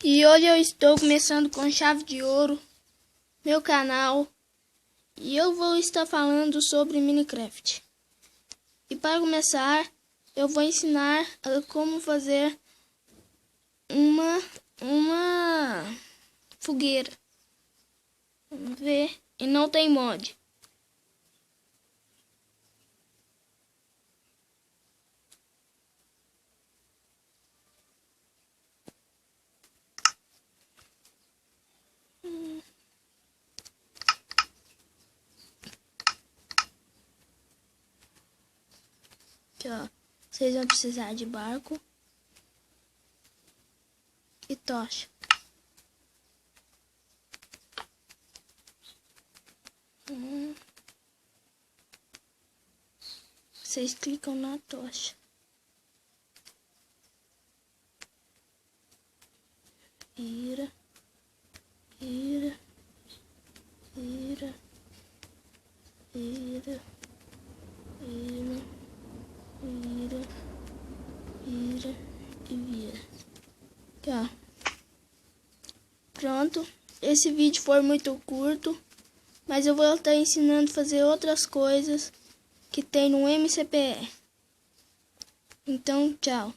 E hoje eu estou começando com chave de ouro, meu canal, e eu vou estar falando sobre Minecraft. E para começar, eu vou ensinar como fazer uma fogueira. Vamos ver, e não tem mod. Aqui, ó. Vocês vão precisar de barco e tocha. Vocês clicam na tocha. Ira. E vira. Aqui, ó. Pronto. Esse vídeo foi muito curto, mas eu vou estar ensinando a fazer outras coisas que tem no MCPE. Então, tchau.